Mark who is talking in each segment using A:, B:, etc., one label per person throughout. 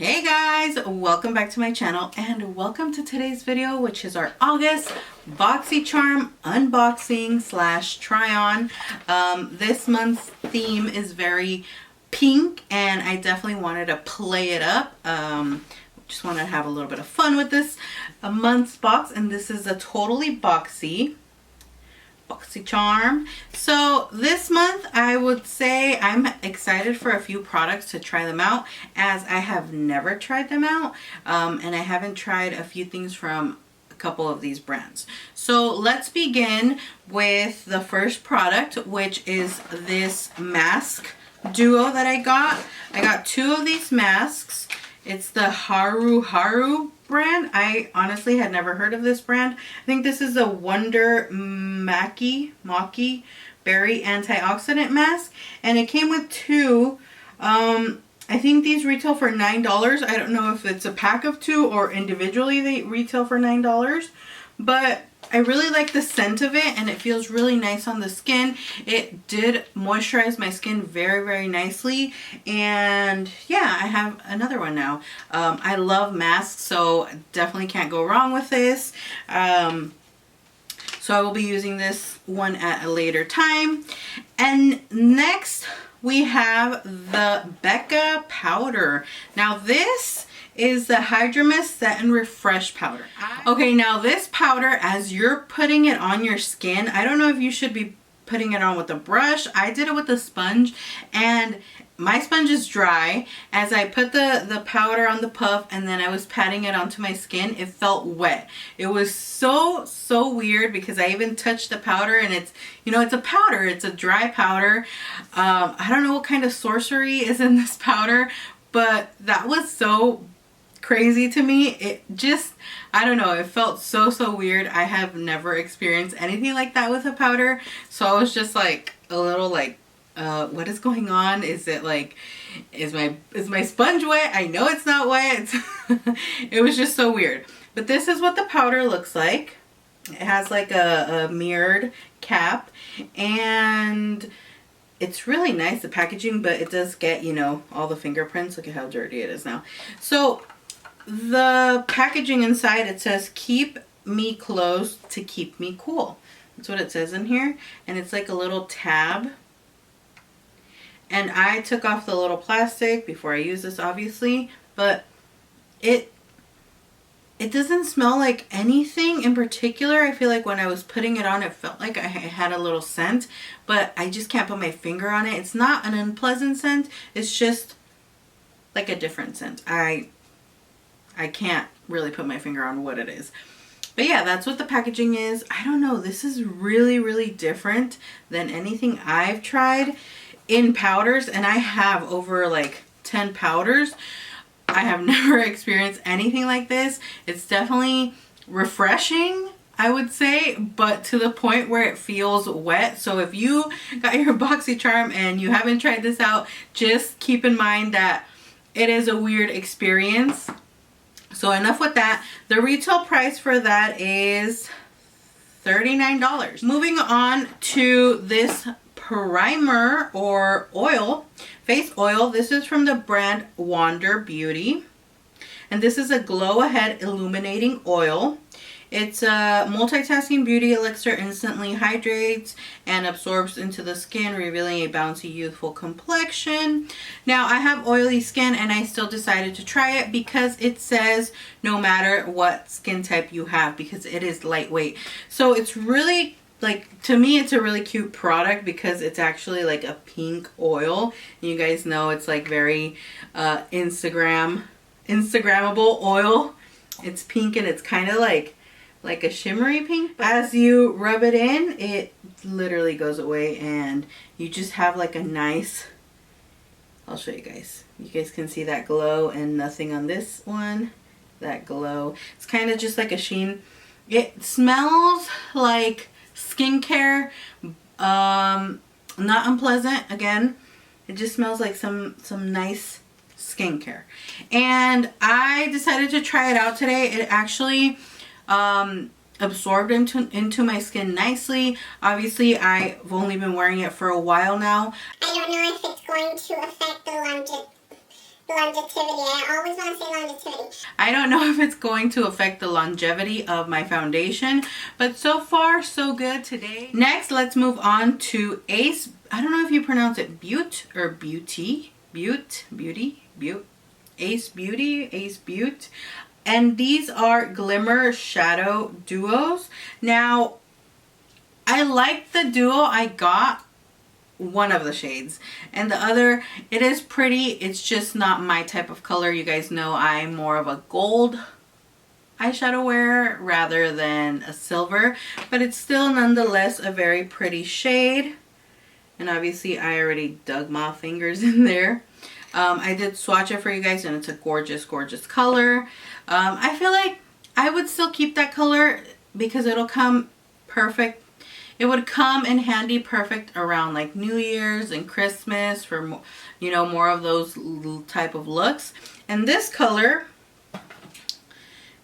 A: Hey guys, welcome back to my channel and welcome to today's video, which is our August Boxycharm unboxing slash try on. This month's theme is very pink and I definitely wanted to play it up. Just wanted to have a little bit of fun with this month's box, and this is a totally Boxycharm. So this month I would say I'm excited for a few products to try them out, as I have never tried them out, and I haven't tried a few things from a couple of these brands. So let's begin with the first product, which is this Masque Duo that I got. I got two of these masks. It's the Haru brand. I honestly had never heard of this brand. I think this is a Wonder Maki Berry Antioxidant Mask, and it came with two. I think these retail for $9. I don't know if it's a pack of two or individually they retail for $9, but I really like the scent of it and it feels really nice on the skin. It did moisturize my skin very, very nicely, and yeah, I have another one now. I love masks, so definitely can't go wrong with this. So I will be using this one at a later time. And next we have the Beca Powder. Now this is the Hydra Mist Set and Refresh Powder. Okay, now this powder, as you're putting it on your skin, I don't know if you should be putting it on with a brush. I did it with a sponge, and my sponge is dry. As I put the powder on the puff and then I was patting it onto my skin, it felt wet. It was so weird because I even touched the powder and it's, you know, it's a powder. It's a dry powder. I don't know what kind of sorcery is in this powder, but that was so crazy to me. It just, I don't know, it felt so weird. I have never experienced anything like that with a powder, so I was just like a little like, what is going on? Is it like, is my sponge wet? I know it's not wet. It was just so weird. But this is what the powder looks like. It has like a mirrored cap, and it's really nice, the packaging, but it does get, you know, all the fingerprints. Look at how dirty it is now. So the packaging inside, it says keep me close to keep me cool. That's what it says in here. And it's like a little tab. And I took off the little plastic before I use this, obviously, but it doesn't smell like anything in particular. I feel like when I was putting it on, it felt like I had a little scent, but I just can't put my finger on it. It's not an unpleasant scent. It's just like a different scent. I can't really put my finger on what it is. But yeah, that's what the packaging is. I don't know. This is really different than anything I've tried in powders, and I have over like 10 powders. I have never experienced anything like this. It's definitely refreshing, I would say, but to the point where it feels wet. So if you got your Boxycharm and you haven't tried this out, just keep in mind that it is a weird experience. So enough with that. The retail price for that is $39. Moving on to this primer or oil, face oil. This is from the brand Wander Beauty, and this is a glow ahead illuminating oil. It's a multitasking beauty elixir, instantly hydrates and absorbs into the skin, revealing a bouncy, youthful complexion. Now, I have oily skin and I still decided to try it because it says no matter what skin type you have, because it is lightweight. So it's really, like, to me, it's a really cute product because it's actually like a pink oil. You guys know it's like very Instagrammable oil. It's pink and it's kind of like a shimmery pink, but as you rub it in, it literally goes away and you just have like a nice, I'll show you guys. You guys can see that glow, and nothing on this one. That glow. It's kind of just like a sheen. It smells like skincare, not unpleasant. Again, it just smells like some nice skincare, and I decided to try it out today. It actually absorbed into my skin nicely. Obviously, I've only been wearing it for a while now.
B: I don't know if it's going to affect the longevity. I always want to say longevity.
A: I don't know if it's going to affect the longevity of my foundation, but so far so good today. Next, let's move on to Ace. I don't know if you pronounce it Butte or Beauty. Butte. Ace Butte. And these are Glimmer Shadow Duos. Now, I like the duo I got, one of the shades, and the other, it is pretty, it's just not my type of color. You guys know I'm more of a gold eyeshadow wearer rather than a silver, but it's still nonetheless a very pretty shade. And obviously I already dug my fingers in there. I did swatch it for you guys, and it's a gorgeous color. I feel like I would still keep that color because it'll come perfect. It would come in handy perfect around like New Year's and Christmas for, you know, more of those type of looks. And this color,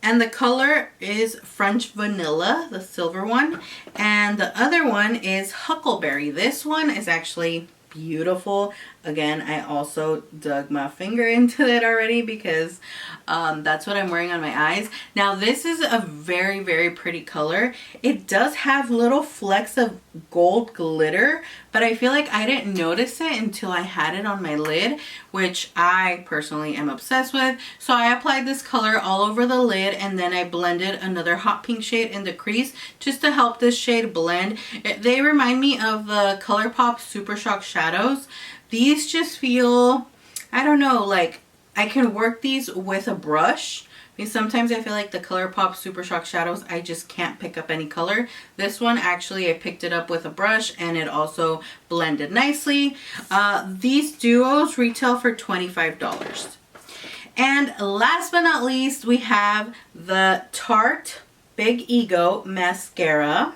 A: and the color is French Vanilla, the silver one. And the other one is Huckleberry. This one is actually beautiful. Again, I also dug my finger into it already because that's what I'm wearing on my eyes. Now this is a very pretty color. It does have little flecks of gold glitter, but I feel like I didn't notice it until I had it on my lid, which I personally am obsessed with. So I applied this color all over the lid, and then I blended another hot pink shade in the crease just to help this shade blend. They remind me of the ColourPop Super Shock shadows. These just feel, I don't know, like I can work these with a brush. Because sometimes I feel like the ColourPop Super Shock shadows, I just can't pick up any color. This one, actually, I picked it up with a brush and it also blended nicely. These duos retail for $25. And last but not least, we have the Tarte Big Ego Mascara,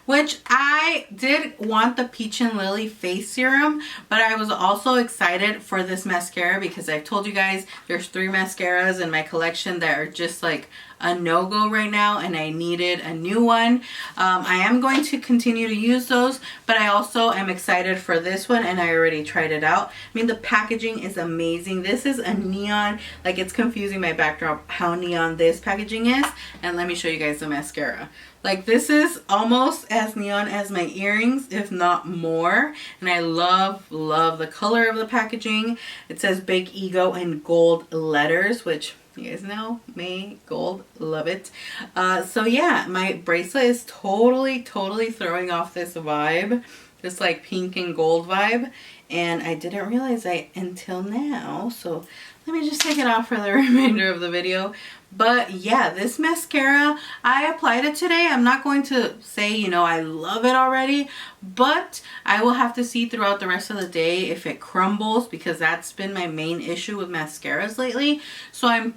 A: which I did want the Peach and Lily face serum, but I was also excited for this mascara because I've told you guys there's 3 mascaras in my collection that are just like a no-go right now, and I needed a new one. I am going to continue to use those, but I also am excited for this one, and I already tried it out. I mean, the packaging is amazing. This is a neon, like it's confusing my backdrop how neon this packaging is. And let me show you guys the mascara. Like this is almost as neon as my earrings, if not more. And I love the color of the packaging. It says Big Ego in gold letters, which you guys know me, gold, love it. So yeah, my bracelet is totally throwing off this vibe, this like pink and gold vibe. And I didn't realize that until now. So let me just take it off for the remainder of the video. But yeah, this mascara, I applied it today. I'm not going to say, you know, I love it already, but I will have to see throughout the rest of the day if it crumbles, because that's been my main issue with mascaras lately. So I'm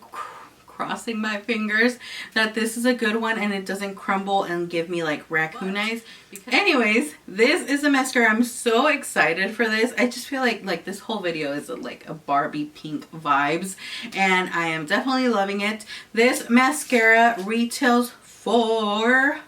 A: crossing my fingers that this is a good one and it doesn't crumble and give me like raccoon eyes. Anyways, this is a mascara. I'm so excited for this. I just feel like this whole video is like a Barbie pink vibes, and I am definitely loving it. This mascara retails for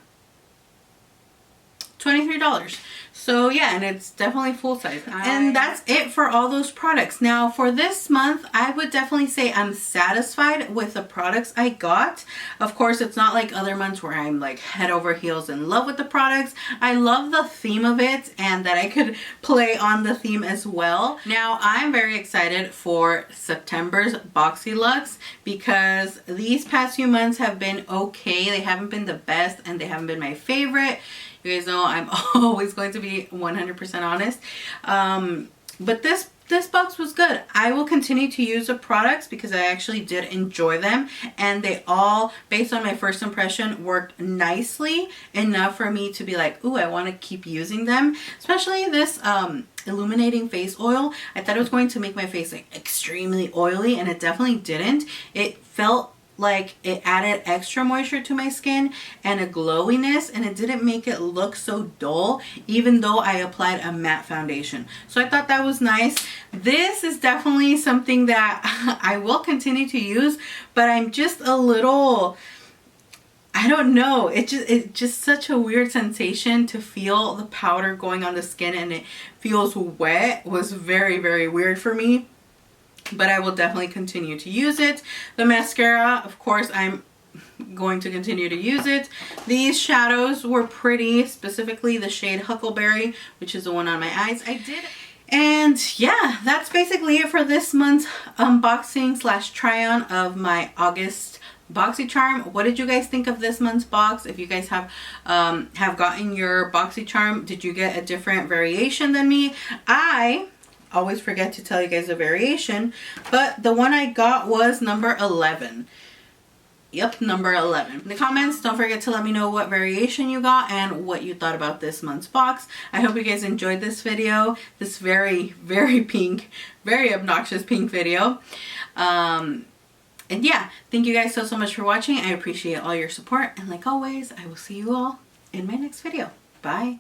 A: $23. So yeah, and it's definitely full size. And that's it for all those products. Now for this month, I would definitely say I'm satisfied with the products I got. Of course, it's not like other months where I'm like head over heels in love with the products. I love the theme of it and that I could play on the theme as well. Now I'm very excited for September's Boxy Lux because these past few months have been okay. They haven't been the best and they haven't been my favorite. You guys know I'm always going to be 100% honest. But this box was good. I will continue to use the products because I actually did enjoy them, and they all, based on my first impression, worked nicely enough for me to be like, ooh, I want to keep using them. Especially this illuminating face oil. I thought it was going to make my face like extremely oily, and it definitely didn't. It felt like it added extra moisture to my skin and a glowiness, and it didn't make it look so dull even though I applied a matte foundation. So I thought that was nice. This is definitely something that I will continue to use, but I'm just a little, I don't know, it's just such a weird sensation to feel the powder going on the skin and it feels wet. It was very weird for me. but I will definitely continue to use it. The mascara, of course, I'm going to continue to use it. These shadows were pretty, specifically the shade Huckleberry, which is the one on my eyes. And yeah, that's basically it for this month's unboxing slash try on of my August Boxycharm. What did you guys think of this month's box? If you guys have gotten your Boxycharm, did you get a different variation than me? I always forget to tell you guys the variation, but the one I got was number 11. Yep, number 11. In the comments, don't forget to let me know what variation you got and what you thought about this month's box. I hope you guys enjoyed this video. This very, very pink, very obnoxious pink video. And yeah, thank you guys so much for watching. I appreciate all your support. And like always, I will see you all in my next video. Bye.